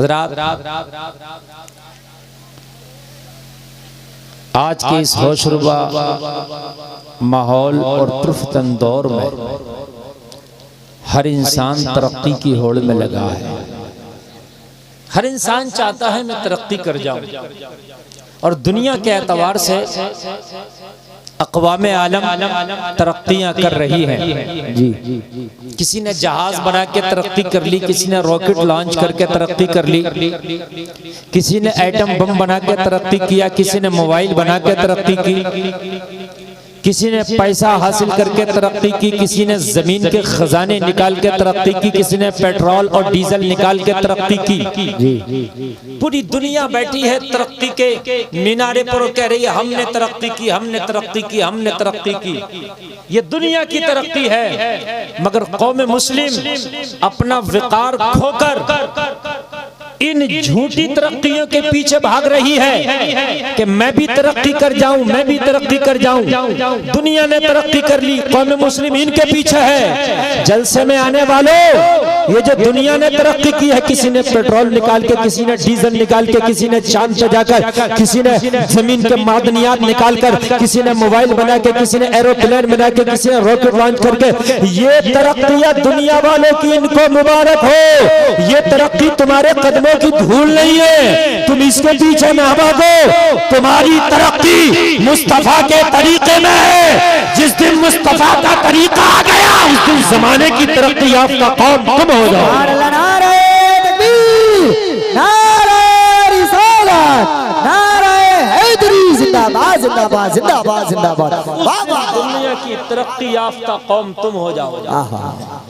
हज़रात आज के इस होशरुबा माहौल और तुर्फतन दौर में हर इंसान तरक्की की होड़ में लगा है। हर इंसान चाहता है मैं तरक्की कर जाऊं और दुनिया के एतबार से अक़वाम आलम तरक्कियां कर रही हैं। जी, किसी ने जहाज बना के तरक्की कर ली, किसी ने रॉकेट लॉन्च करके तरक्की कर ली, किसी ने एटम बम बना के तरक्की किया, किसी ने मोबाइल बना के तरक्की की, किसी ने पैसा हासिल करके तरक्की की, किसी ने जमीन के खजाने निकाल के तरक्की की, किसी ने पेट्रोल और डीजल निकाल के तरक्की की। पूरी दुनिया बैठी है तरक्की के मीनारे पर और कह रही है हमने तरक्की की, हमने तरक्की की, हमने तरक्की की। ये दुनिया की तरक्की है, मगर कौम मुस्लिम अपना विकार खोकर इन झूठी तरक्कियों के पीछे भाग रही है कि मैं भी तरक्की कर जाऊं, मैं भी तरक्की कर जाऊं। दुनिया ने तरक्की कर ली, कौम मुस्लिम इनके पीछे है। जलसे में आने वालों, ये जो दुनिया ने तरक्की की है, किसी ने पेट्रोल निकाल के, किसी ने डीजल निकाल के, किसी ने चांद पे जाकर, किसी ने जमीन के मादनियात निकाल कर, किसी ने मोबाइल बना के, किसी ने एरोप्लेन बना के, किसी ने रॉकेट लॉन्च करके, ये तरक्कियां दुनिया वालों की, इनको मुबारक हो। ये तरक्की तुम्हारे कदमों की धूल नहीं है, तुम इसके पीछे ना भागो। तुम्हारी तरक्की मुस्तफा के तरीके में है। जिस दिन मुस्तफा का तरीका आ गया, उस दिन जमाने की तरक्की याफ्ता कौम तुम हो जाओ। नारे तकबीर, नारे रिसालत, नारे हैदरी, जिंदाबाद जिंदाबाद जिंदाबाद जिंदाबाद। दुनिया की तरक्की याफ्ता कौम तुम हो जाओ।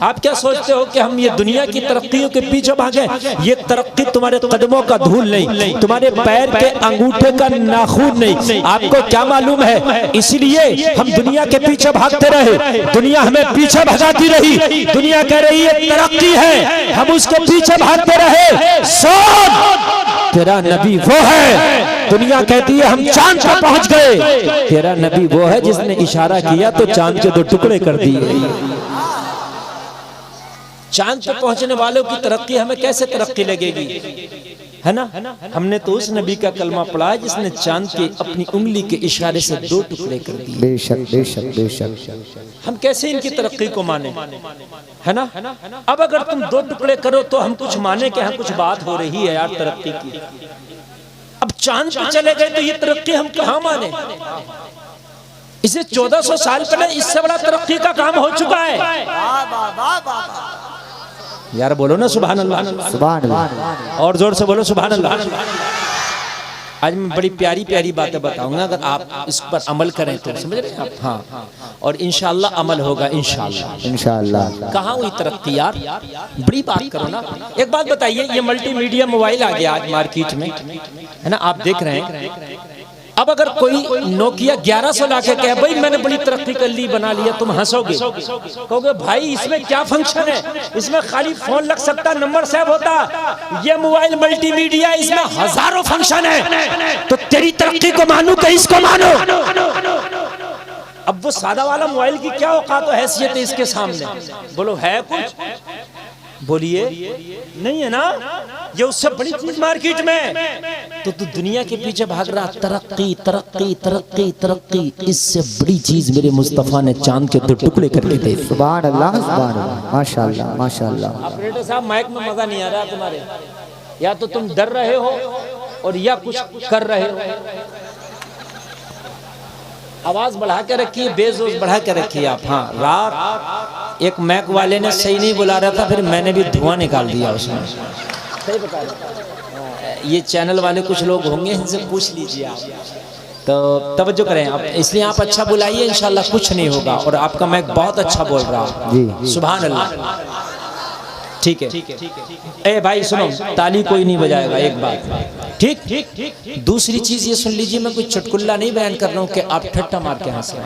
आप क्या सोचते हो कि हम ये दुनिया की तरक्कियों के पीछे भागे? ये तरक्की तुम्हारे कदमों का धूल नहीं, तुम्हारे पैर के अंगूठे का नाखून नहीं। आपको क्या मालूम है? इसलिए हम दुनिया के पीछे भागते रहे, दुनिया हमें पीछे भगाती रही। दुनिया कह रही है तरक्की है, हम उसके पीछे भागते रहे। सोच, तेरा नबी वो है। दुनिया कहती है हम चांद पर पहुंच गए, तेरा नबी वो है जिसने इशारा किया तो चांद के 2 टुकड़े कर दिए। चांद पर पहुंचने वालों की तरक्की हमें कैसे तरक्की लगेगी? है ना? हमने तो उस नबी का कलमा पढ़ा है जिसने चांद के अपनी उंगली के इशारे से 2 टुकड़े कर दिए। बेशक बेशक बेशक। हम कैसे इनकी तरक्की को माने? है ना? अब अगर तुम 2 टुकड़े करो तो हम कुछ माने कि हाँ कुछ बात हो रही है यार तरक्की की। अब चांद पे चले गए तो ये तरक्की हम कहाँ माने? इसे 1400 साल पहले इससे बड़ा तरक्की का काम हो चुका है। यार बोलो ना सुभान अल्लाह, सुभान अल्लाह, और जोर से बोलो सुभान अल्लाह। आज मैं बड़ी प्यारी प्यारी बातें बताऊंगा, अगर आप इस पर अमल करें तो, समझ रहे हैं आप? हाँ, और इंशाअल्लाह अमल होगा इंशाअल्लाह इंशाअल्लाह। कहाँ हुई तरक्की यार? बड़ी बात करो ना। एक बात बताइए, ये मल्टीमीडिया मोबाइल आ गया आज मार्केट में, है ना? आप देख रहे हैं। अब अगर कोई नोकिया 1100 ला के कहे भाई मैंने बड़ी तरक्की कर ली, बना लिया, तुम हंसोगे, कहोगे भाई इसमें क्या फंक्शन है? इसमें खाली फोन लग सकता, नंबर सेव होता। ये मोबाइल मल्टीमीडिया, इसमें हजारों फंक्शन है। तो तेरी तरक्की को मानू कि इसको मानो? अब वो सादा वाला मोबाइल की क्या औकात और हैसियत है इसके सामने? बोलो है कुछ? बोलिए नहीं है ना? ये उससे बड़ी चीज मार्केट में, तो तू दुनिया के पीछे भाग रहा। तरक्की तरक्की तरक्की तरक्की, इससे बड़ी चीज मेरे मुस्तफा ने चांद के 2 टुकड़े करके दे। सुभान अल्लाह सुभान अल्लाह, माशाअल्लाह माशाअल्लाह। ऑपरेटर साहब माइक में मजा नहीं आ रहा तुम्हारे, या तो तुम डर रहे हो और या कुछ कर रहे हो। आवाज बढ़ा के रखिए, बेस बढ़ा के रखिए आप। हाँ, रात एक मैक वाले ने सही नहीं बुला रहा था, फिर मैंने भी धुआं निकाल दिया उसमें। सही बता रहा। ये चैनल वाले कुछ लोग होंगे, इनसे पूछ लीजिए आप, तो तवज्जो करें आप। इसलिए आप अच्छा बुलाइए, इंशाल्लाह कुछ नहीं होगा। और आपका मैक बहुत अच्छा बोल रहा है, सुभान अल्लाह। ठीक है। ए भाई सुनो, ताली कोई नहीं बजाएगा, एक बात ठीक। दूसरी चीज ये सुन लीजिए, मैं कोई चुटकुल्ला नहीं बयान कर रहा हूँ कि आप ठट्टा मार के हंसे,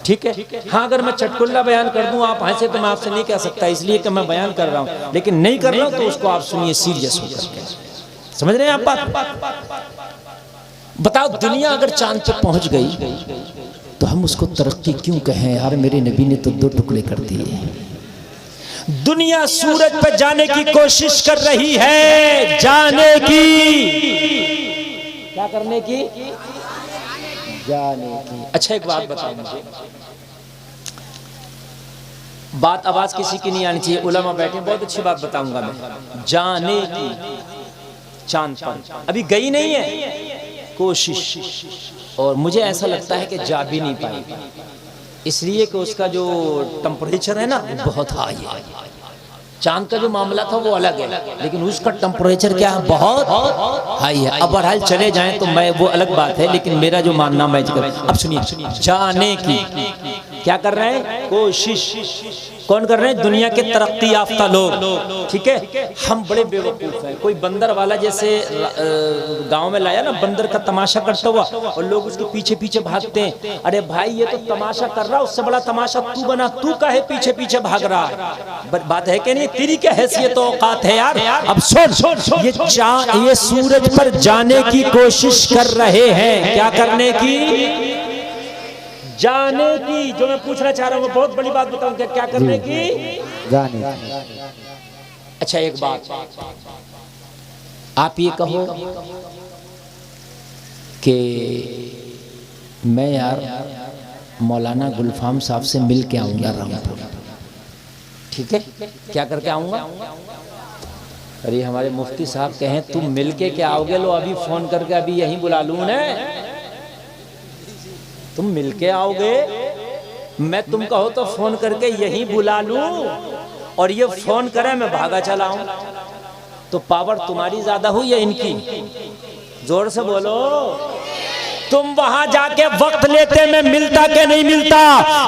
ठीक है? हाँ, अगर मैं चुटकुल्ला बयान कर दूं आप हंसे तो मैं आपसे नहीं कह सकता, इसलिए कि मैं बयान कर रहा हूँ। लेकिन नहीं कर रहा हूँ तो उसको आप सुनिए सीरियस होकर। समझ रहे हैं आप बात? बताओ, दुनिया अगर चांद पे पहुंच गई तो हम उसको तरक्की क्यों कहें? यार मेरे नबी ने तो 2 टुकड़े कर दिए। दुनिया सूरज पर जाने की कोशिश कर रही है, जाने की। क्या करने की? जाने की। अच्छा एक बात बताओ मुझे, बात आवाज किसी की नहीं आनी चाहिए, उलमा बैठे, बहुत अच्छी बात बताऊंगा मैं। जाने की, चांद पर अभी गई नहीं है, कोशिश, और मुझे ऐसा लगता है कि जा भी नहीं पाएगी, इसलिए कि उसका जो टेम्परेचर है ना बहुत हाई है। चांद का जो मामला था वो अलग है, लेकिन उसका टेम्परेचर क्या है, बहुत हाई है। अब बहरहाल चले जाएं तो मैं, वो अलग बात है, लेकिन मेरा जो मानना मैं अब सुनिए, जाने की क्या कर रहे हैं? कोशिश। कौन कर रहे हैं? दुनिया के तरक्की याफ्ता लोग, ठीक है। हम बड़े बेवकूफ हैं। कोई बंदर वाला जैसे गांव में लाया ना बंदर का तमाशा करता हुआ, और लोग उसके पीछे पीछे भागते हैं। अरे भाई ये तो तमाशा कर रहा, उससे बड़ा तमाशा तू बना, तू काहे पीछे पीछे भाग रहा है? बात है कि नहीं? तेरी क्या हैसियत औकात है यार? अब सुन, ये सूरज पर जाने की कोशिश कर रहे हैं। क्या करने की? जाने की। जो मैं पूछना चाह रहा हूँ वो बहुत बड़ी बात बताऊं, क्या करने की? जाने। अच्छा एक बात, आप ये कहो कि मैं यार मौलाना गुलफाम साहब से मिल के आऊंगा रामपुर, ठीक है, क्या करके आऊंगा? अरे हमारे मुफ्ती साहब कहें तुम मिल के क्या आओगे? लो अभी फोन करके अभी यहीं बुला लूं ना, तुम मिलके आओगे? मैं तुम कहो तो फोन करके यहीं बुला लूं, और ये फोन करे मैं भागा चला हूं, तो पावर तुम्हारी ज्यादा हुई या इनकी? जोर से बोलो। तुम वहां जाके वक्त लेते, मैं मिलता के नहीं मिलता,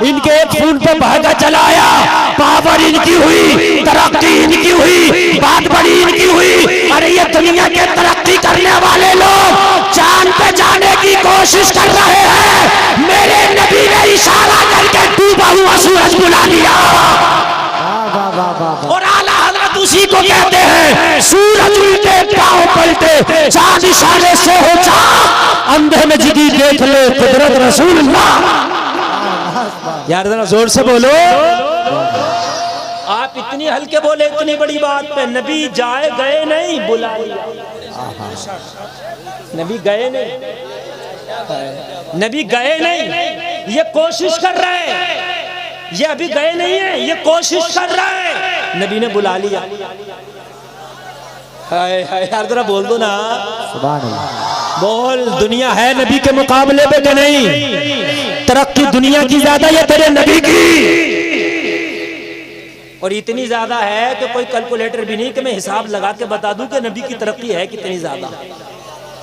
इनके एक फोन पे भागा चलाया, पावर इनकी हुई, तरक्की इनकी हुई, बात बड़ी इनकी हुई। अरे ये दुनिया के तरक्की करने वाले लोग चांद पे जाने की कोशिश कर रहे हैं, मेरे नबी ने इशारा करके डूबा हुआ सूरज बुला लिया। और आला हज़रत उसी को कहते हैं, सूरज उल्टे पांव पलटे, चांद इशारे से हो जा, अंधे में जिंदगी देख ले कुदरत रसूलुल्लाह। यार जरा जोर से बोलो। आप इतनी हल्के बोले इतनी बड़ी बात पे, नबी जाए गए नहीं, बुला लिया। नबी गए नहीं, नबी गए नहीं, ये कोशिश कर रहे हैं, ये अभी गए नहीं है, ये कोशिश कर रहा है, नबी ने बुला लिया। हाय हाय यार जरा बोल दो ना, सुभान अल्लाह। बोल। दुनिया है नबी के मुकाबले पे कि नहीं? तरक्की दुनिया की ज्यादा या तेरे नबी की? और इतनी ज्यादा है कि कोई कैलकुलेटर भी नहीं कि मैं हिसाब लगा के बता दूं कि नबी की तरक्की है कितनी ज्यादा।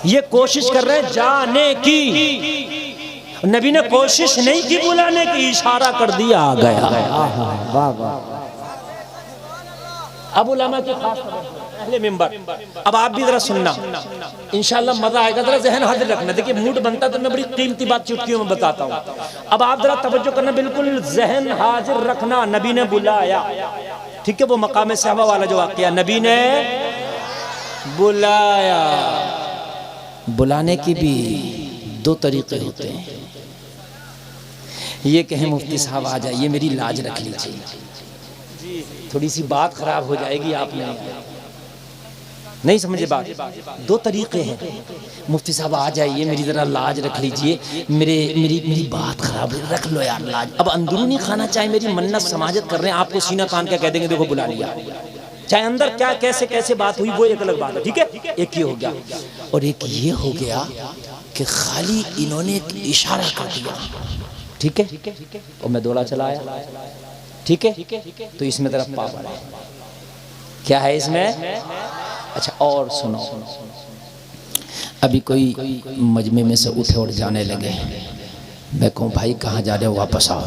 ये कोशिश कर रहे हैं जाने की, नबी ने कोशिश नहीं की बुलाने की, इशारा कर दिया, आ गया। वाह वाह। अब उलमा के खास अहले मिंबर, अब आप भी जरा सुनना, इंशाल्लाह मजा आएगा। जरा जहन हाजिर रखना। देखिए मूड बनता तो मैं बड़ी कीमती बात चुटकियों में बताता हूँ। अब आप जरा तवज्जो करना, बिल्कुल जहन हाजिर रखना। नबी ने बुलाया, ठीक है, वो मकाम सहबा वाला जो वाकया, नबी ने बुलाया। बुलाने की भी दो तरीके होते हैं। ये कहें मुफ्ती साहब आ जाइए, मेरी लाज रख लीजिए, थोड़ी सी बात खराब हो जाएगी, आप नहीं समझे बात। दो तरीके हैं, मुफ्ती साहब आ जाइए, मेरी जरा लाज रख लीजिए, मेरी बात खराब रख लो यार लाज। अब अंदरूनी खाना चाहे मेरी मन्नत समाजत कर रहे हैं, आपको सीना कान क्या कह देंगे, देखो बुला लिया, चाहे अंदर क्या कैसे कैसे बात हुई वो एक अलग बात है, ठीक है। एक ये हो गया, और एक ये हो गया कि खाली इन्होंने इशारा कर दिया, ठीक है, और मैं दौड़ा चला आया, ठीक है। तो इसमें तरफ पावर है, क्या है इसमें? अच्छा और सुनो, अभी कोई मजमे में से उठे और जाने लगे, मैं कहूँ भाई कहाँ जा रहे हो, वापस आओ।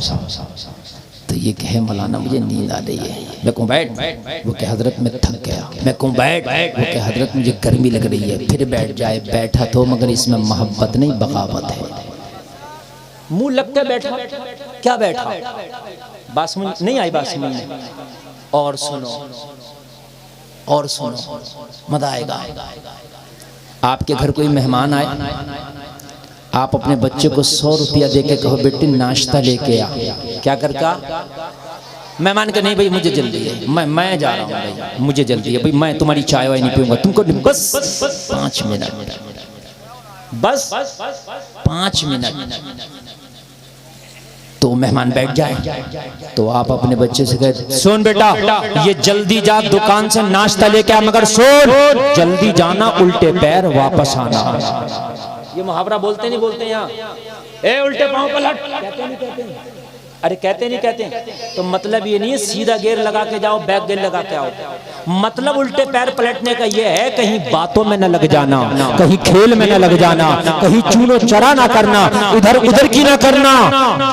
तो ये कहे मौलाना मुझे नींद आ रही है, मैं कहूँ बैठ, वो कहे हजरत मैं थक गया, मैं कहूँ बैठ, वो कहे हजरत मुझे गर्मी लग रही है, फिर बैठ जाए। बैठा तो मगर इसमें मोहब्बत नहीं बगावत है, मुंह लग के बैठा, क्या बैठा, बात समझ नहीं आई, बात समझ नहीं। और सुनो, और सुनो, मजा आएगा। आपके घर कोई मेहमान आए, आप अपने बच्चे को 100 रुपया दे के कहो बेटी नाश्ता लेके आ, क्या करता? मेहमान का नहीं भाई मुझे जल्दी है, मैं जा रहा हूँ भाई, मुझे जल्दी है भाई, मैं तुम्हारी चाय वाय नहीं पीऊंगा, तुमको बस 5 मिनट, बस 5 मिनट। तो मेहमान बैठ जाए तो आप अपने बच्चे से कहते सुन बेटा ये जल्दी जा दुकान से नाश्ता लेके आ, मगर सुन जल्दी जाना, उल्टे पैर वापस आना। ये मुहावरा बोलते नहीं बोलते यहाँ, ए उल्टे पांव पलट, कहते नहीं कहते? अरे कहते नहीं कहते? तो मतलब ये नहीं है सीधा गेयर लगा के जाओ, बैक गेयर लगा के आओ। मतलब उल्टे पैर पलटने का ये है कहीं बातों में न लग जाना, कहीं खेल में न लग जाना, कहीं चूनो चरा ना करना, इधर उधर की ना करना,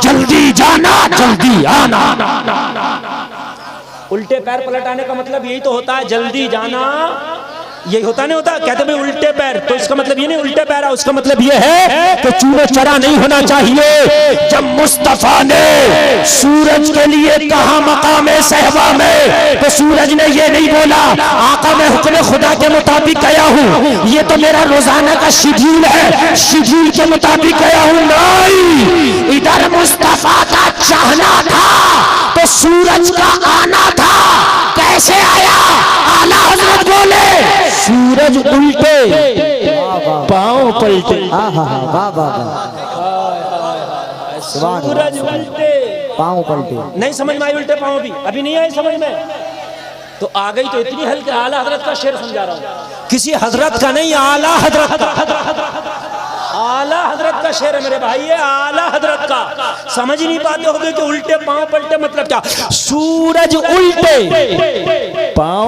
जल्दी जाना जल्दी आना। उल्टे पैर पलटाने का मतलब यही तो होता है, जल्दी जाना, यही होता नहीं होता? कहते भाई उल्टे पैर, तो इसका मतलब ये नहीं उल्टे पैर है, उसका मतलब ये है कि चूनो चरा नहीं होना चाहिए। जब मुस्तफा ने सूरज के लिए कहा मकामे सहबा में, तो सूरज ने ये नहीं बोला आका मैं हुक्म खुदा के मुताबिक गया हूँ, ये तो मेरा रोजाना का शेड्यूल है, शेड्यूल के मुताबिक गया हूँ। नहीं, इधर मुस्तफा का चाहना था तो सूरज का आना था। कैसे आया? आला हजरत बोले सूरज उल्टे पांव पलटे, सूरज उल्टे पांव पलटे। नहीं समझ में आई? उल्टे पांव भी अभी नहीं आई समझ में? तो आ गई तो इतनी हल्के। आला हजरत का शेर समझा रहा हूँ, किसी हजरत का नहीं, आला हजरत का। आला हजरत का शेर है मेरे भाई, ये आला हजरत का। समझ ही नहीं पाते होगे कि उल्टे पांव पलटे मतलब क्या? सूरज उल्टे पांव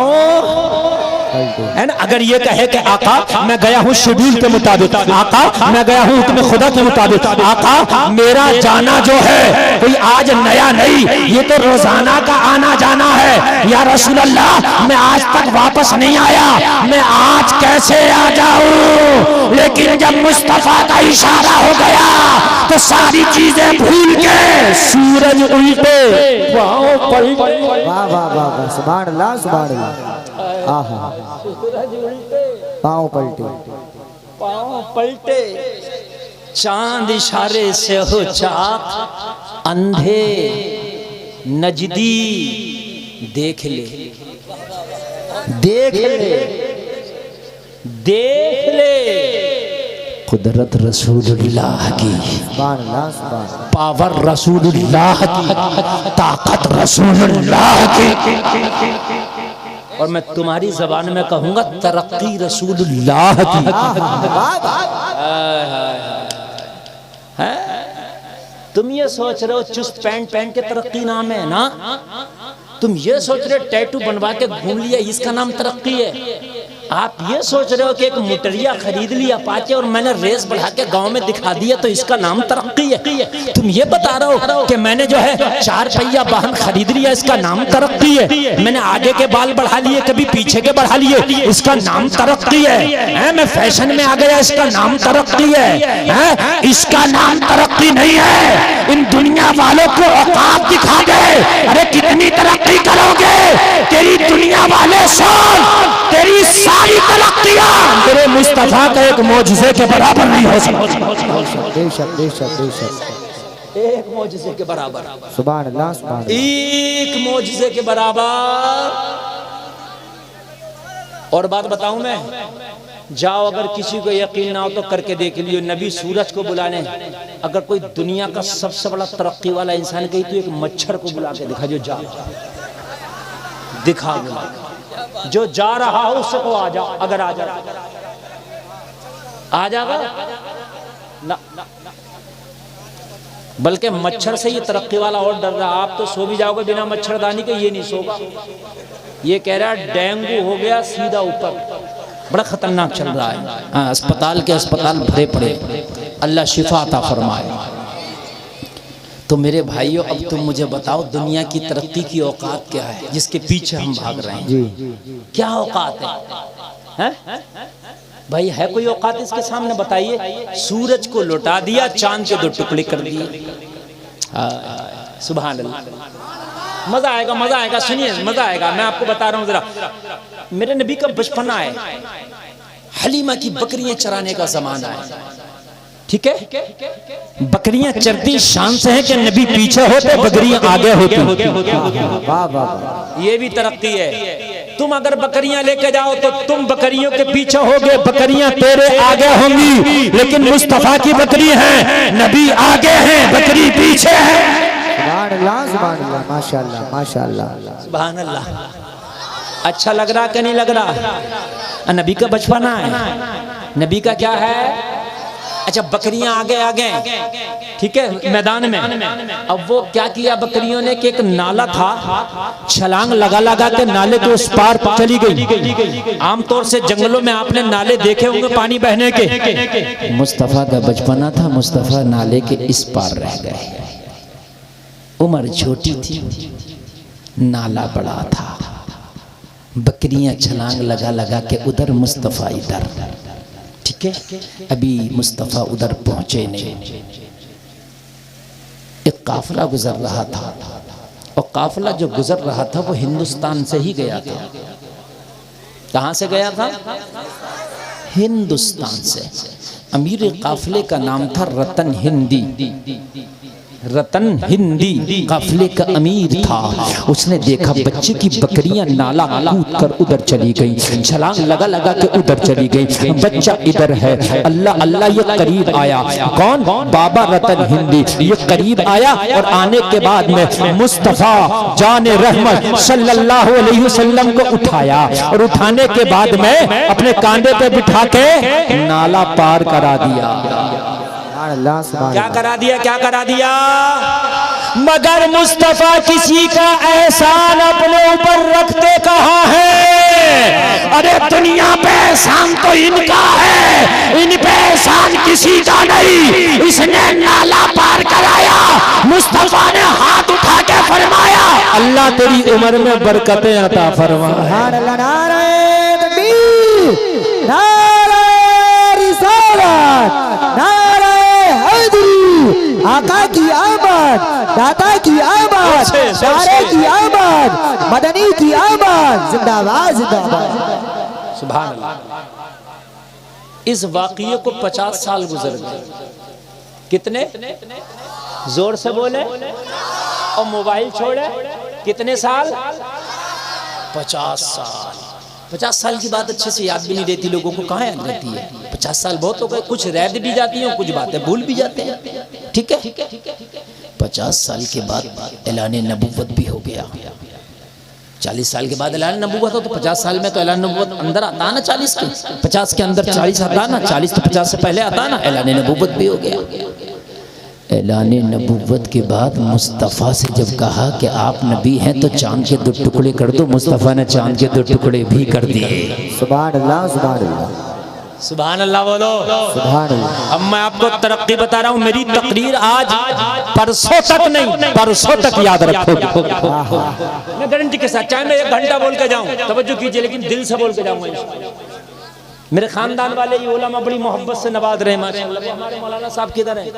है ना। अगर ये कहे कि आका मैं गया हूँ शेड्यूल के मुताबिक, आका मैं गया हूँ हुक्म खुदा के मुताबिक, आका मेरा जाना जो है कोई आज नया नहीं, ये तो रोजाना का आना जाना है। या रसूल अल्लाह मैं आज तक वापस नहीं आया, मैं आज कैसे आ जाऊं? लेकिन जब मुस्तफा का इशारा हो गया तो सारी चीजें भूल के सूरज उल्टे पांव पलटे। वाह वाह वाह वाह, सुभान अल्लाह सुभान अल्लाह। आहा, पांव पलटे, पांव पलटे, चांद इशारे से हो चाक, अंधे नजदी देख ले, देख ले, देख ले कुदरत रसूलुल्लाह की, सुभान अल्लाह सुभान अल्लाह, पावर रसूलुल्लाह की, ताकत रसूलुल्लाह की। और मैं तुम्हारी जबान में कहूंगा तरक्की रसूलुल्लाह की। है? तुम ये सोच रहे हो चुस्त पैंट पहन के तरक्की नाम है ना? तुम ये सोच रहे हो टैटू बनवा के घूम लिया इसका नाम तरक्की है? आप ये सोच रहे हो कि एक मोटरिया खरीद लिया पाचे और मैंने रेस बढ़ा के गांव में दिखा दिया तो इसका नाम तरक्की है? तुम ये बता रहे हो कि मैंने जो है 4 पहिया वाहन खरीद लिया इसका नाम तरक्की है? मैंने आगे के बाल बढ़ा लिए कभी पीछे के बढ़ा लिए इसका नाम तरक्की है? मैं फैशन में आ गया इसका नाम तरक्की है? इसका नाम तरक्की नहीं है। इन दुनिया वालों को औकात दिखा गए। अरे कितनी तरक्की करोगे? तेरी दुनिया वाले सुन, तेरी सारी तरक्कियां तेरे मुस्तफा का एक मौजज़े के बराबर नहीं हो सकती। बेशक बेशक बेशक, एक मौजज़े के बराबर, सुभान अल्लाह सुभान अल्लाह, एक मौजज़े के बराबर। और बात बताऊं मैं, जाओ अगर किसी को यकीन ना हो तो करके देख लियो, नबी सूरज को बुलाने अगर कोई दुनिया का सबसे बड़ा तरक्की वाला इंसान कही तो एक मच्छर को बुला के दिखा, जो जा दिखा, जो जा रहा हो उससे को आ जा, अगर आ जा आ जाएगा ना। बल्कि मच्छर से ये तरक्की वाला और डर रहा। आप तो सो भी जाओगे बिना मच्छरदानी के, ये नहीं सोगा। ये कह रहा है डेंगू हो गया सीधा ऊपर, बड़ा खतरनाक चल रहा है। अस्पताल के अस्पताल भरे पड़े, अल्लाह शिफा अता फरमाए। तो मेरे भाइयों अब तुम मुझे बताओ दुनिया की तरक्की की औकात क्या है जिसके पीछे हम भाग रहे हैं? जी, क्या औकात है? भाई है कोई औकात इसके सामने? बताइए। सूरज को लौटा दिया, चांद के 2 टुकड़े कर दिए। सुभान अल्लाह। मजा आएगा, मजा आएगा, सुनिए मजा आएगा। मैं आपको बता रहा हूँ जरा, मेरे नबी का बचपना है, हलीमा की बकरियां चराने का जमाना है। ठीक है, बकरियां चरती शान से है कि नबी पीछे होते बकरियां आगे होती। वाह वाह, ये भी तरक्की है। तुम अगर बकरियां लेके जाओ तो तुम बकरियों के पीछे होगे, बकरियां तेरे आगे होंगी। लेकिन मुस्तफा की बकरी है, नबी आगे हैं, बकरी पीछे है। सुभान अल्लाह, माशाअल्लाह माशाअल्लाह, सुभान अल्लाह। अच्छा लग रहा कि नहीं लग रहा? नबी का बचपना है, नबी का क्या है? अच्छा, बकरियां आगे आगे, ठीक है, मैदान में। अब वो क्या किया बकरियों ने कि एक नाला था, छलांग लगा लगा के नाले के उस पार चली गई। आमतौर से जंगलों में आपने नाले देखे होंगे पानी बहने के। मुस्तफा का बचपना था, मुस्तफा नाले के इस पार रह गए। उम्र छोटी थी, नाला बड़ा था, बकरियां छलांग लगा लगा के उधर, मुस्तफा इधर। ठीक है, अभी मुस्तफा उधर पहुंचे नहीं। एक काफिला गुजर रहा था, और काफिला जो गुजर रहा था वो हिंदुस्तान से ही गया था। कहां से गया था? हिंदुस्तान से। अमीर काफिले का नाम था रतन हिंदी। रतन हिंदी काफिले का अमीर था। उसने देखा बच्चे की बकरियां नाला कूद कर उधर चली गई, छलांग लगा लगा के उधर चली गई, बच्चा इधर है। अल्लाह अल्लाह, ये करीब आया। कौन? बाबा रतन हिंदी। ये करीब आया और आने के बाद में मुस्तफा जाने रहमत सल्लल्लाहु अलैहि वसल्लम को उठाया, और उठाने के बाद में अपने कांधे पे बिठा के नाला पार करा दिया। क्या करा दिया? क्या करा दिया? मगर मुस्तफा किसी का एहसान अपने ऊपर रखते कहाँ है? अरे दुनिया पे एहसान तो इनका है, इन पे एहसान किसी का नहीं। इसने नाला पार कराया, मुस्तफा ने हाथ उठा के फरमाया, अल्लाह तेरी उम्र में बरकतें अता फरमा। नारे तकबीर, नारे रिसालत, नारे हैदरी, आका की आमद, दाता की आमद, सारे की आमद, मदनी की आमद, जिंदाबाद जिंदाबाद। सुभान अल्लाह। इस वाक़ये को 50 साल गुजर गए। कितने? जोर से बोले और मोबाइल छोड़े। कितने साल? 50 साल। 50 साल की बात अच्छे से याद भी नहीं रहती लोगों को, कहाँ याद रहती है? 50 साल बहुत हो गए, कुछ रह भी जाती हैं, कुछ बातें भूल भी जाते हैं। ठीक है, 50 साल के बाद ऐलान नबूवत भी हो गया। 40 साल के बाद ऐलान नबूवत हो तो 50 साल में तो ऐलान नबूवत अंदर आता ना, 40 के 50 के अंदर 40 आता ना, 40 तो 50 से पहले आता ना। ऐलान नबूवत भी हो गया। ऐलान नबूवत के बाद मुस्तफ़ा से जब कहा कि आप नबी हैं तो चांद के 2 टुकड़े कर दो, मुस्तफ़ा ने चांद के 2 टुकड़े भी कर दिए। सुभान अल्लाह, सुभान अल्लाह, सुभान अल्लाह बोलो। सुभान अल्लाह। अब मैं आपको तरक्की बता रहा हूँ। मेरी तकरीर आज परसों तक नहीं, परसों तक याद रखोगे। मैं गारंटी के साथ, चाहे मैं 1 घंटा बोल के जाऊँ, तवज्जो कीजिए, लेकिन दिल से बोल के जाऊँगा। मेरे खानदान वाले ये उलमा बड़ी मोहब्बत से नवाज रहे माशाअल्लाह। हमारे मौलाना साहब किधर हैं?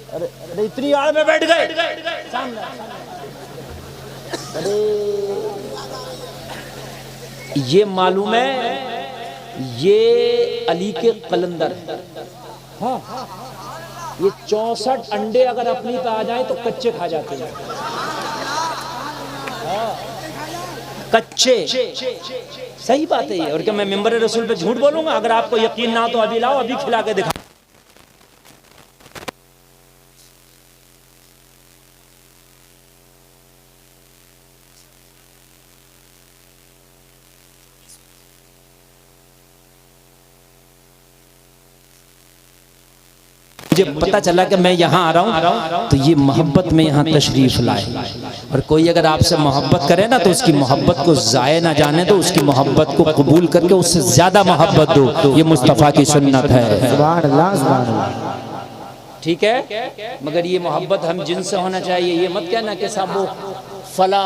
अरे इतनी आड़ में बैठ गए सामने। अरे ये मालूम है, ये अली के कलंदर। हाँ, ये 64 अंडे अगर अपनी पे आ जाए तो कच्चे खा जाते हैं। कच्चे, सही बात है ये। और क्या मैं मिंबर रसूल पे झूठ बोलूंगा? अगर आपको यकीन ना हो तो अभी लाओ, अभी खिला के दिखा। मुझे पता चला कि मैं यहाँ आ रहा हूँ तो ये मोहब्बत में यहाँ तशरीफ लाए। और कोई अगर आपसे मोहब्बत करे ना तो उसकी मोहब्बत को ज़ाये ना जाने दो, उसकी मोहब्बत को कबूल करके उससे ज़्यादा मोहब्बत दो। ये मुस्तफ़ा की सुन्नत है। सुभान अल्लाह, सुभान अल्लाह। ठीक है, मगर ये मोहब्बत हम जिनसे होना चाहिए। ये मत कहना कि साहब वो फला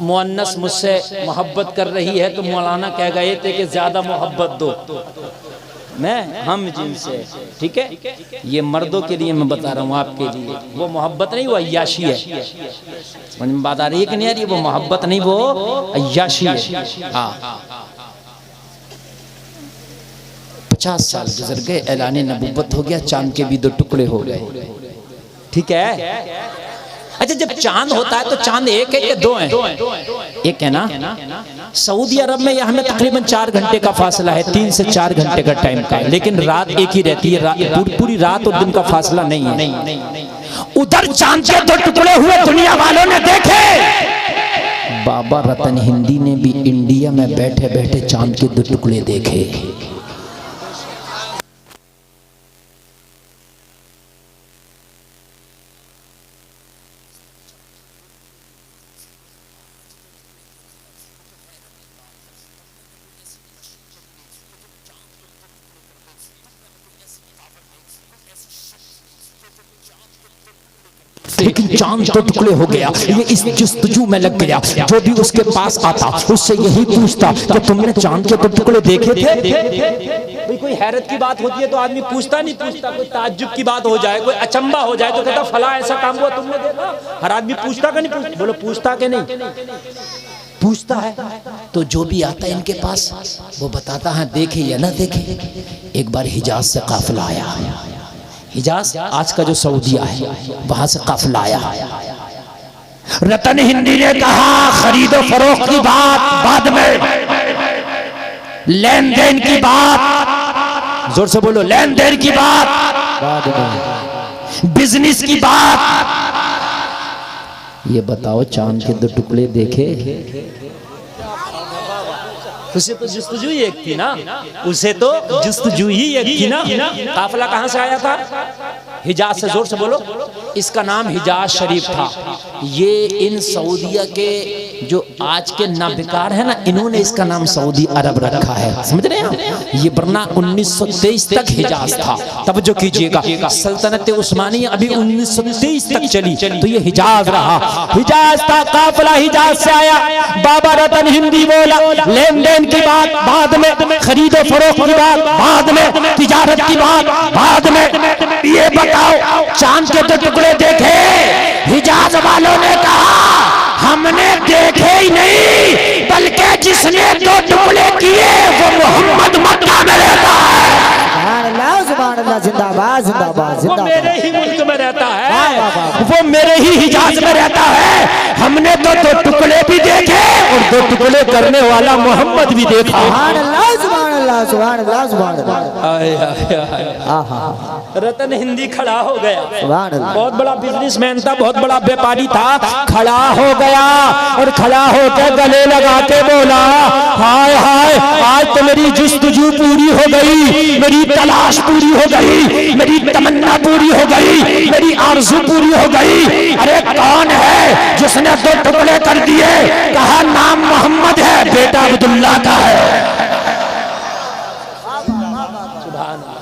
मुअन्नस मुझसे मोहब्बत कर रही है तो मौलाना कह गए थे कि ज़्यादा मोहब्बत दो। मैं हम जिनसे, ठीक है, ये मर्दों के लिए मैं बता रहा हूँ, आपके लिए वो मोहब्बत नहीं, वो अय्याशी है। समझ में बात आ रही है कि नहीं आ रही? वो मोहब्बत नहीं, वो अय्याशी है। हाँ, 50 साल गुजर गए, ऐलान नबूवत हो गया, चांद के भी 2 टुकड़े हो गए। ठीक है। अच्छा, जब चांद होता है तो चांद एक है या 2 है? एक है ना। सऊदी अरब में यहाँ में तकरीबन 4 घंटे का फासला है, 3 से 4 घंटे का टाइम का, लेकिन रात एक ही रहती है, पूरी रात और दिन का फासला नहीं है। उधर चांद के 2 टुकड़े हुए दुनिया वालों ने देखे। बाबा रतन हिंदी ने भी इंडिया में बैठे बैठे चांद के 2 टुकड़े देखे। लेकिन चांद 2 टुकड़े हो गया। ये इस जस्तजू में लग गया। जो भी उसके पास आता उससे यही पूछता कि तुमने चांद के 2 टुकड़े देखे थे? कोई हैरत की बात होती है तो आदमी पूछता नहीं पूछता, कोई ताज्जुब की बात हो जाए, कोई अचंबा हो जाए तो कहता फला ऐसा काम हुआ तुमने देखा? हर आदमी पूछता का नहीं पूछता? बोलो पूछता के नहीं पूछता है। तो जो भी आता है इनके पास वो बताता है देखे या ना देखे। एक बार हिजाज से काफिला आया, हिजाज आज का जो सऊदीया है वहां से काफिला आया। रतन हिंदी ने कहा खरीदो फरोख्त की बात बाद में, लेन देन की बात, जोर से बोलो, लेन देन की बात बाद में, बिजनेस की बात। ये बताओ चांद के 2 टुकड़े देखे? उसे तो जुस्तजू ही एक थी ना, उसे तो जुस्तजू ही एक थी ना। काफिला कहां से आया था? हिजाज से। जोर से बोलो। इसका नाम हिजाज शरीफ था। ये इन सऊदिया के जो आज के नाबिकार है ना, इन्होंने इसका नाम सऊदी अरब रखा है, समझ रहे हैं? ये वरना 1923 तक हिजाज था। तवज्जो कीजिएगा, सल्तनत उस्मानी अभी 1923 तक चली, तो ये हिजाज रहा। हिजाज था, काफिला हिजाज से आया। बाबा रतन हिंदी बोला लेन देन की बात बाद में, खरीदो फरोख्त की बात बाद में, तिजारत की बात बाद में। ये बताओ चांद के 2 टुकड़े देखे? हिजाज वालों ने कहा हमने देखे ही नहीं, बल्कि जिसने 2 टुकड़े किए वो मोहम्मद मक्का में रहता है। सुभान अल्लाह, जिंदाबाद जिंदाबाद जिंदाबाद। वो मेरे ही मुल्क में रहता है, वो मेरे ही हिजाज में रहता है। हमने तो 2 टुकड़े भी देखे और 2 टुकड़े करने वाला मोहम्मद भी देखा। सुभान अल्लाह सुभान अल्लाह सुभान अल्लाह सुभान अल्लाह। रतन हिंदी खड़ा हो गया। सुभान अल्लाह। बहुत बड़ा बिजनेसमैन था, बहुत बड़ा व्यापारी था, खड़ा हो गया और खड़ा होकर गले लगा के बोला हाय हाय, आज तो मेरी जुस्तजू पूरी हो गई, मेरी तलाश पूरी हो गई, मेरी तमन्ना पूरी हो गई, मेरी आरज़ू पूरी हो गई। अरे कौन है जिसने 2 टुकड़े कर दिए? कहा नाम मोहम्मद है, बेटा अब्दुल्ला का है।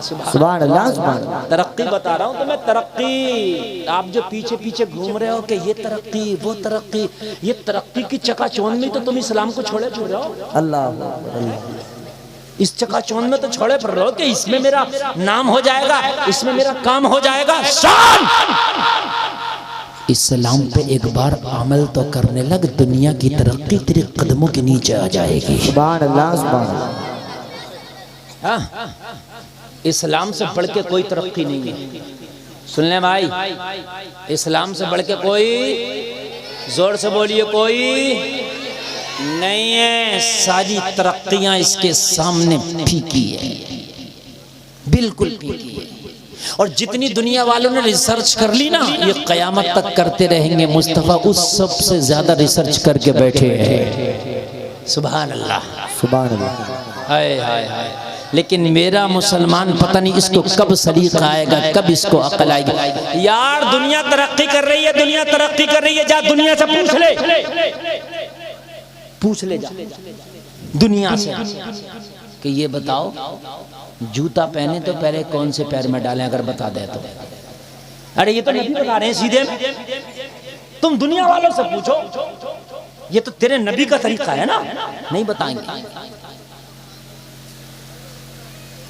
सुभान अल्लाह सुभान अल्लाह। तरक्की बता रहा हूँ तो मैं, तरक्की। आप जो पीछे पीछे घूम रहे हो कि ये तरक्की वो तरक्की, ये तरक्की की चकाचौंध में तो तुम इस्लाम को छोड़ रहे हो। अल्लाह, इस चकाचौंध में तो छोड़े पड़ रहे हो कि इसमें मेरा नाम हो जाएगा, इसमें मेरा काम हो जाएगा। शान इस्लाम पे एक बार अमल तो करने लग, दुनिया की तरक्की तेरे कदमों के नीचे आ जाएगी। सुभान अल्लाह सुभान अल्लाह। इस्लाम से बढ़ के कोई तरक्की नहीं है। सुन ले भाई, इस्लाम से बढ़ के कोई, जोर से बोलिए, कोई नहीं है। सारी तरक्कियां इसके सामने फीकी है, बिल्कुल फीकी है। और जितनी दुनिया वालों ने रिसर्च कर ली ना, ये कयामत तक करते रहेंगे। मुस्तफा उस सबसे ज्यादा रिसर्च करके बैठे हैं। सुभान अल्लाह सुभान अल्लाह। हाय हाय हाय। लेकिन मेरा मुसलमान पता नहीं इसको कब सलीका आएगा, कब इसको अकल आएगी। यार दुनिया तरक्की कर रही है, दुनिया तरक्की कर रही है, जा दुनिया से पूछ ले, पूछ ले जा दुनिया से कि ये बताओ जूता पहने तो पहले कौन से पैर में डालें, अगर बता दे तो। अरे ये तो नबी बता रहे हैं सीधे, तुम दुनिया वालों से पूछो, ये तो तेरे नबी का तरीका है ना, नहीं बताएंगे।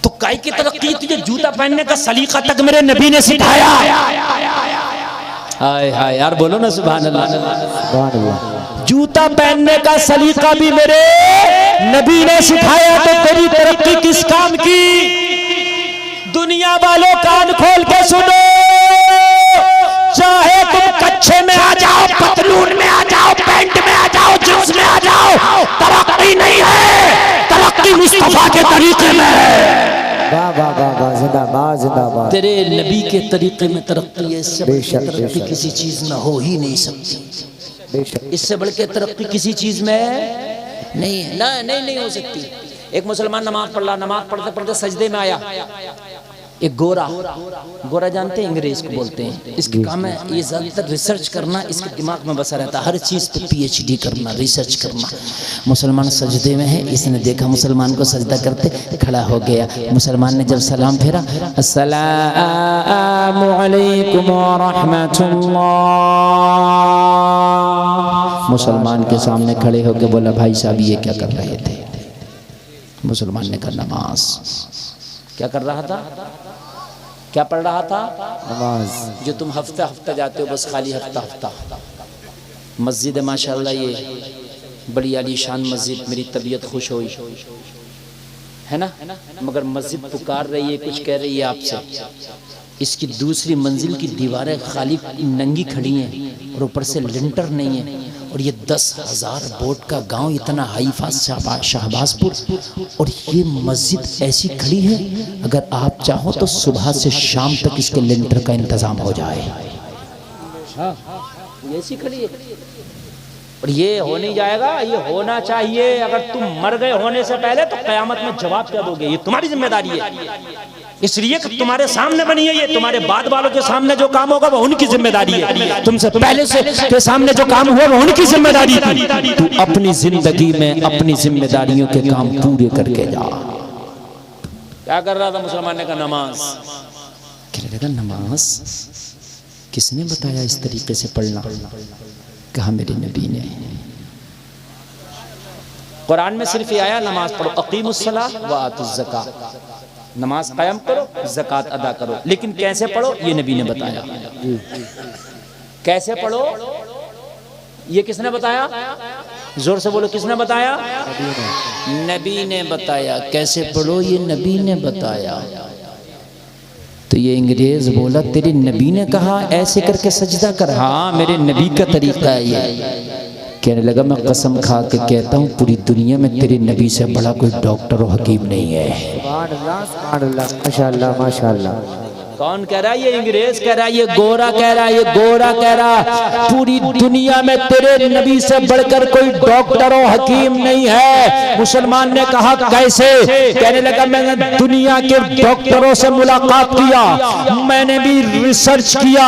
तो काई की तरक्की, तुझे जूता पहनने का सलीका तक मेरे नबी ने सिखाया। हाय हाय यार, बोलो ना सुभान अल्लाह सुभान अल्लाह। जूता पहनने का सलीका भी मेरे नबी ने सिखाया, तो तेरी तरक्की किस काम की? सुनो, चाहे तुम कच्छे में आ जाओ, पतलून में आ जाओ, पैंट में आ जाओ, जींस में आ जाओ, तरक्की नहीं है, तरक्की मुस्तफा के तरीके में है। वाह वाह वाह वाह, जिंदाबाद जिंदाबाद। तेरे नबी के तरीके में तरक्की है, इससे बढ़ के तरक्की किसी चीज में हो ही नहीं सकती। इससे बढ़ के तरक्की किसी चीज में नहीं है, ना नहीं हो सकती। एक मुसलमान नमाज पढ़ रहा, नमाज पढ़ते पढ़ते सजदे में आया, एक गोरा जानते हैं, अंग्रेज को बोलते हैं, इसके काम है ये ज्यादातर रिसर्च करना, इसके दिमाग में बसा रहता है, हर चीज पे PhD करना, रिसर्च करना। मुसलमान सजदे में है, इसने देखा मुसलमान को सजदा करते, खड़ा हो गया। मुसलमान ने जब सलाम फेरा, अस्सलामु अलैकुम व रहमतुल्लाह, मुसलमान के सामने खड़े होकर बोला, भाई साहब ये क्या कर रहे थे? मुसलमान ने कहा, नमाज। क्या कर रहा था? क्या पढ़ रहा था? नमाज। जो तुम हफ्ता हफ्ता जाते हो, बस खाली हफ्ता। मस्जिद है माशाल्लाह, ये बड़ी आलीशान मस्जिद, मेरी तबीयत खुश हुई है ना, मगर मस्जिद पुकार रही है, कुछ कह रही है आपसे। इसकी दूसरी मंजिल की दीवारें खाली नंगी खड़ी हैं और ऊपर से लिंटर नहीं है, और ये 10,000 बोट का गांव, इतना हाईफाज शाहबाजपुर, और ये मस्जिद ऐसी खड़ी है, अगर आप चाहो तो सुबह से शाम तक इसके लिंटर का इंतजाम हो जाए। ऐसी खड़ी है, और ये हो नहीं जाएगा, ये होना चाहिए। अगर तुम मर गए होने से पहले तो कयामत में जवाब क्या दोगे? ये तुम्हारी जिम्मेदारी है, इसलिए कि तुम्हारे सामने बनी है, ये तुम्हारे बाद वालों के सामने जो काम होगा वो उनकी जिम्मेदारी है, तुमसे पहले से के सामने जो काम हुआ वो उनकी जिम्मेदारी थी। तू अपनी जिंदगी में अपनी जिम्मेदारियों के काम पूरे करके जा। क्या कर रहा था मुसलमान ने? कहा नमाज। कहने लगा, नमाज किसने बताया इस तरीके से पढ़ना? कहा, मेरे नबी ने। कुरान में सिर्फ ये आया, नमाज पढ़ो, अकीमुस्सलाह व आतुज़ ज़कात, नमाज कायम करो, ज़कात अदा करो। लेकिन कैसे पढ़ो ये नबी ने बताया। कैसे पढ़ो ये किसने बताया? जोर से बोलो, किसने बताया? नबी ने बताया। कैसे पढ़ो ये नबी ने बताया। तो ये अंग्रेज बोला, तेरे नबी ने कहा ऐसे करके सजदा कर? हाँ, मेरे नबी का तरीका है ये। कहने लगा, मैं कसम खा के कहता हूँ, पूरी दुनिया में तेरे नबी से बड़ा कोई डॉक्टर और हकीम नहीं है। सुभान अल्लाह, सुभान अल्लाह, माशाअल्लाह माशाअल्लाह। कौन कह रहा है? ये अंग्रेज कह रहा है, ये गोरा कह रहा है, ये गोरा कह रहा है, पूरी दुनिया में तेरे नबी से बढ़कर कोई डॉक्टर और हकीम नहीं है। मुसलमान ने कहा, कैसे? कहने लगा, मैंने दुनिया के डॉक्टरों से मुलाकात किया, मैंने भी रिसर्च किया,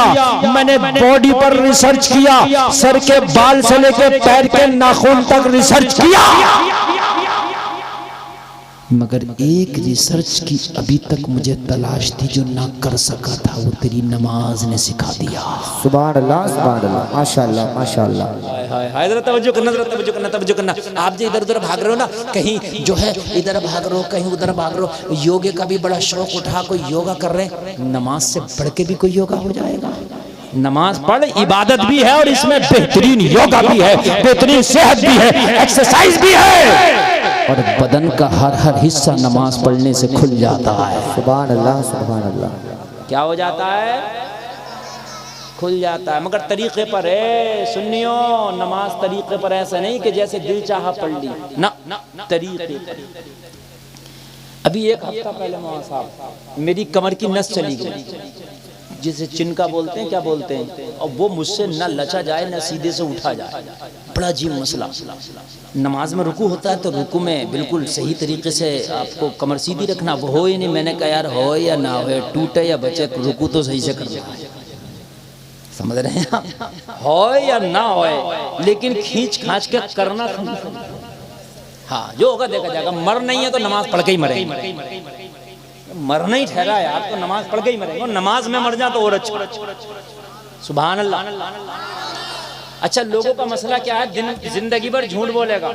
मैंने बॉडी पर रिसर्च किया, सर के बाल से लेकर पैर के नाखून तक रिसर्च किया, मगर एक रिसर्च की अभी तक मुझे तलाश थी जो ना कर सका था, वो तेरी नमाज ने सिखा दिया। सुभान अल्लाह, सुभान अल्लाह, माशाअल्लाह माशाअल्लाह। हाय जरा तवज्जो करना, जरा तवज्जो करना, तवज्जो करना। आप जो इधर उधर भाग रहे हो ना, कहीं जो है इधर भाग रहे हो, कहीं उधर भाग रहे हो, योगे का भी बड़ा शौक उठा, कोई योगा कर रहे हैं, नमाज से बढ़ के भी कोई योगा हो जाएगा? नमाज पढ़, इबादत भी है और इसमें बेहतरीन योगा भी है, बेहतरीन सेहत भी है, एक्सरसाइज भी है, और बदन का हर हर हिस्सा नमाज पढ़ने से खुल जाता है। सुभान अल्लाह, सुभान अल्लाह। क्या हो जाता है? खुल जाता है, मगर तरीके पर है। सुन्नियों, नमाज तरीके पर ऐसा नहीं कि जैसे दिल चाहा पढ़ ली, ना, तरीके पर। अभी एक हफ्ता पहले मौलाना साहब, मेरी कमर की नस चली गई, जिसे चिनका बोलते हैं, क्या बोलते हैं, और वो मुझसे न लचा जाए न सीधे से उठा जाए। बड़ा अजीब मसला। नमाज में रुकू होता है तो रुकू में बिल्कुल सही तरीके से आपको कमर सीधी रखना, वो हो ही नहीं। मैंने कहा यार, हो या ना हो, टूटे या बचे, रुकू तो सही से करना है। समझ रहे हैं आप? हो या ना हो, लेकिन खींच खांच के करना। हाँ, जो होगा देखा जाएगा। मर नहीं है तो नमाज पढ़ के ही मरेंगे। मरना ही ठहरा है यार, तो नमाज पढ़ के ही मरेंगे। नमाज में मर जा तो और अच्छा। सुभान अल्लाह। अच्छा, लोगों का मसला क्या है? जिंदगी भर झूठ बोलेगा,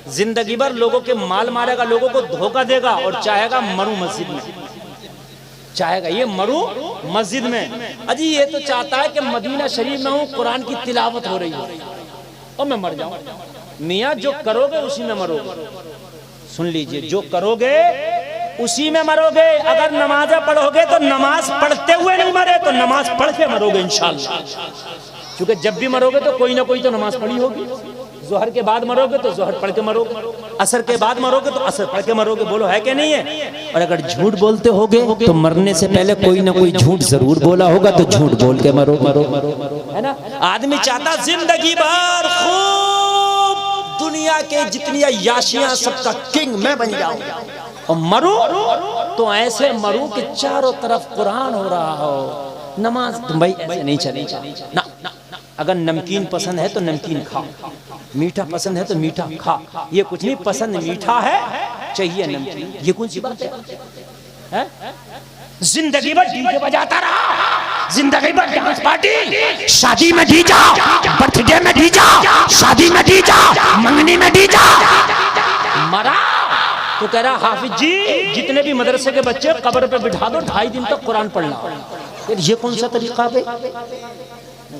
जिंदगी भर लोगों के माल मारेगा, लोगों को धोखा देगा, और चाहेगा मरू मस्जिद में, चाहेगा ये मरू मस्जिद में। अजी ये तो चाहता है कि मदीना शरीफ में हूँ, कुरान की तिलावत हो रही है और मैं मर जाऊं। मियाँ, जो करोगे उसी में मरोगे। सुन लीजिए, जो करोगे उसी में मरोगे। अगर नमाज़ें पढ़ोगे तो नमाज पढ़ते हुए नहीं मरे तो नमाज पढ़ के मरोगे इंशाअल्लाह। क्योंकि जब भी मरोगे तो कोई ना कोई तो नमाज पढ़ी होगी। जोहर के बाद मरोगे तो जोहर पढ़ के मरोगे, असर के बाद मरोगे तो असर पढ़ के मरोगे। बोलो है कि नहीं है? और अगर झूठ बोलते होगे तो मरने से पहले कोई ना कोई झूठ जरूर बोला होगा, तो झूठ बोल के मरो मरो मरो, है ना। आदमी चाहता जिंदगी भर खूब दुनिया के जितनी याशियां सबका किंग मैं बन जाऊं, और मरूं तो ऐसे मरूं कि चारों तरफ कुरान हो रहा हो, नमाज। तुम भाई ऐसे नहीं चलेगा ना। अगर नमकीन पसंद है तो नमकीन खा, मीठा पसंद है तो मीठा खा। ये कुछ नहीं पसंद, मीठा है चाहिए नमकीन, ये कौन सी बात है? जिंदगी भर डीजे बजाता रहा, जिंदगी भर डांस पार्टी, शादी में डीजा, बर्थडे में डीजा, शादी में डीजा, मंगनी में डीजा। मरा तो कह रहा हाफिज जी जितने भी मदरसे के बच्चे कब्र पे बिठा दो, 2.5 दिन तक कुरान पढ़ना। ये कौन सा तरीका है?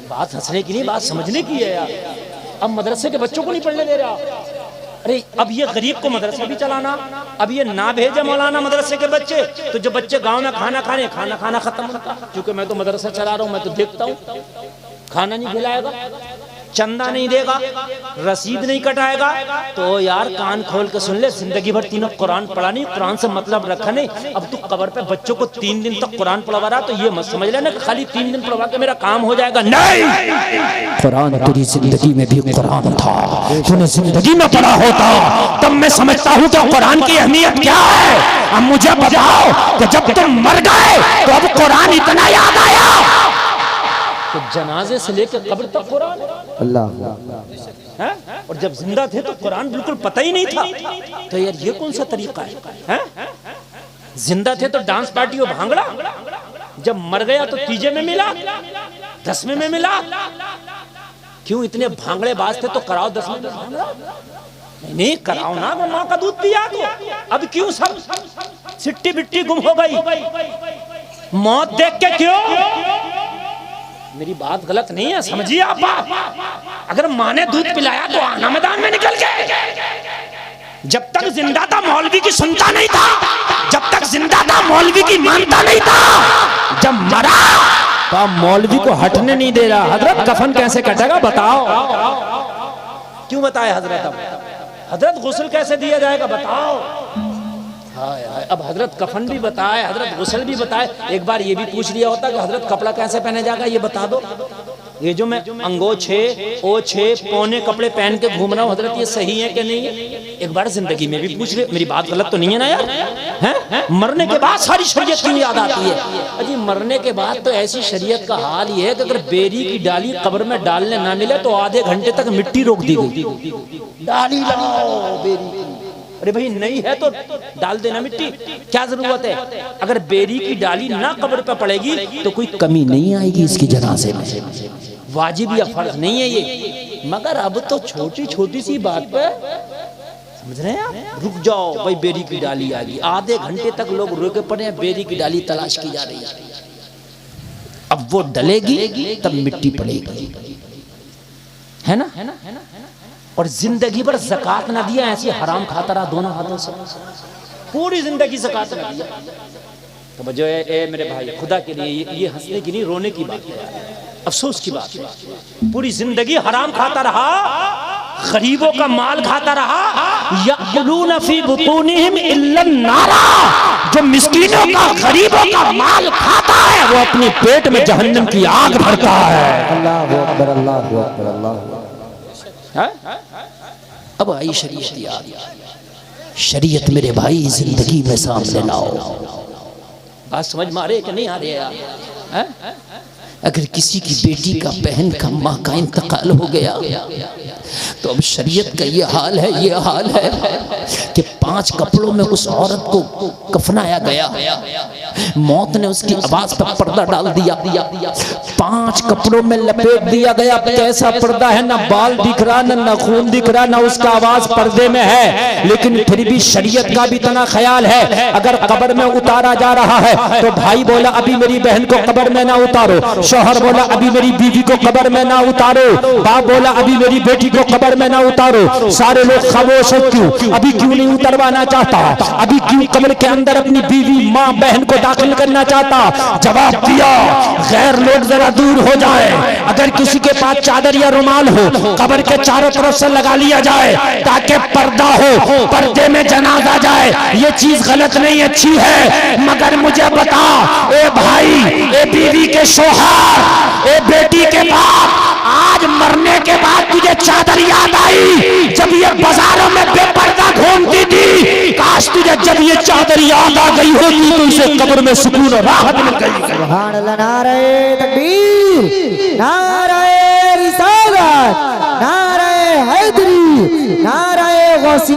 बात हंसने की नहीं, बात समझने की है यार। अब मदरसे के बच्चों को नहीं पढ़ने दे रहा। अरे अब ये गरीब को मदरसा भी चलाना, अब ये ना भेजे मौलाना मदरसे के बच्चे, तो जो बच्चे गांव में खाना खाना खत्म होता। क्योंकि मैं तो मदरसा चला रहा हूँ, मैं तो देखता हूँ, खाना नहीं खिलाएगा, चंदा नहीं देगा, रसीद नहीं कटाएगा, तो यार कान खोल के सुन ले, जिंदगी भर तीनों कुरान पढ़ा नहीं, कुरान से मतलब रखा नहीं। अब तू कब्र पे बच्चों को 3 दिन तक कुरान पढ़वा रहा, तो ये मत समझ लेना कि खाली 3 दिन पढ़वा के मेरा काम हो जाएगा। नहीं, कुरान तेरी जिंदगी में भी कुरान था, तूने जिंदगी में पढ़ा होता तब मैं समझता हूँ कि कुरान की अहमियत क्या है। अब मुझे बताओ कि जब तुम मर गए तो अब कुरान इतना याद आया? तो जनाजे से लेकर कब्र तक कुरान अल्लाह। है, और जब जिंदा थे तो कुरान बिल्कुल पता ही नहीं था। तो यार ये कौन सा तरीका है? जिंदा थे तो डांस पार्टी और भांगड़ा, जब मर गया तो तीजे में मिला, 10वें में मिला। क्यों इतने भांगड़े बाज थे तो कराओ 10वें में भांगड़ा। नहीं कराओ ना, वो माँ का दूध पिया तो। अब क्यों सब सिट्टी बिट्टी गुम हो गई? मौत देख के क्यों? मेरी बात गलत नहीं है, समझिए आप बात। अगर माँ ने दूध पिलाया तो आना मैदान में निकल गए। जब तक जिंदा था मौलवी की सुनता नहीं था, जब तक जिंदा था मौलवी की मानता नहीं था। जब मरा तो मौलवी को हटने नहीं दे रहा। हजरत कफन कैसे कटेगा बताओ? क्यों बताए हजरत? हजरत गुस्ल कैसे दिया जाएगा बताओ? अब हजरत कफन भी बताए, हजरत गुस्ल भी बताए। एक बार ये भी पूछ लिया होता कि हजरत कपड़ा कैसे पहने जाएगा, ये बता दो। ये जो मैं अंगोछे ओछे पौने कपड़े पहन के घूम रहा हूँ हजरत, ये सही है कि नहीं है? एक बार जिंदगी में भी पूछ ले। मेरी बात गलत तो नहीं है ना यार? हैं? मरने के बाद सारी शरीयत क्यों याद आती है? अजी मरने के बाद तो ऐसी शरीयत का हाल ये है कि अगर बेरी की डाली कब्र में डालने ना मिले तो आधे घंटे तक मिट्टी रोक दी गई। डाली लगाओ बेरी। अरे भाई नहीं है तो डाल देना मिट्टी, क्या जरूरत है? अगर बेरी की डाली ना कब्र पे पड़ेगी तो कोई कमी नहीं आएगी इसकी जनाजे में। वाजिब या फर्ज नहीं है ये। मगर अब तो छोटी छोटी सी बात पे समझ रहे हैं आप? रुक जाओ भाई, बेरी की डाली आ गई, आधे घंटे तक लोग रुके पड़े हैं, बेरी की डाली तलाश की जा रही है। अब वो डलेगी तब मिट्टी पड़ेगी, है ना? और जिंदगी भर ज़कात ना दिया, ऐसी हराम खाता रहा दोनों हाथों से, पूरी जिंदगी ज़कात ना दिया। तो जो है मेरे भाई, खुदा के लिए ये हंसने की नहीं रोने की बात है, अफसोस की बात है। पूरी जिंदगी हराम खाता रहा, गरीबों का माल खाता रहा। यअकुलून फी बुतूनिहिम इल्ला नारा, जो मिस्कीनों का गरीबों का माल खाता है वो अपने पेट में जहन्नम की आग भरता है। अल्लाहु अकबर, अल्लाहु अकबर, अल्लाहु। अब आई शरीयत याद। शरीयत मेरे भाई जिंदगी में सामने लाओ। बात समझ में आ रही है कि नहीं आ रही है यार? अगर किसी की बेटी का, बहन का, माँ का इंतकाल हो गया तो अब शरीयत का ये हाल है, ये हाल है कि 5 कपड़ों में उस औरत को कफनाया गया। मौत ने उसकी आवाज पर पर्दा डाल दिया, 5 कपड़ों में लपेट दिया गया। कैसा पर्दा है, ना बाल दिख रहा, ना खून दिख रहा, ना उसका आवाज पर्दे में है। लेकिन फिर भी शरीयत का भी इतना ख्याल है, अगर कब्र में उतारा जा रहा है तो भाई बोला अभी मेरी बहन को कब्र में ना उतारो। शौहर बोला अभी मेरी बीवी को कब्र में ना उतारो, बाप बोला अभी मेरी बेटी को कब्र में ना उतारो। सारे लोग खामोश हो, क्यों अभी क्यों नहीं उतरवाना चाहता, अभी क्यों कब्र के अंदर अपनी बीवी माँ बहन को दाखिल करना चाहता। जवाब दिया गैर लोग जरा दूर हो जाए, अगर किसी के पास चादर या रुमाल हो कब्र के चारों तरफ से लगा लिया जाए ताकि पर्दा हो, पर्दे में जनाजा जाए। ये चीज गलत नहीं अच्छी है, मगर मुझे बता ए भाई, ए बीवी के शौहर, ए बेटी के बाप, आज मरने के बाद तुझे चादर याद आई जब ये बाजारों में बेपर्दा घूमती थी। काश तुझे जब ये चादर याद आ गई होती तो इसे कब्र में सुकून और राहत मिल गई। सुभान अल्लाह, नारे तकबीर, नारे रिसालत, नारे हैदरी, नारे गौसी।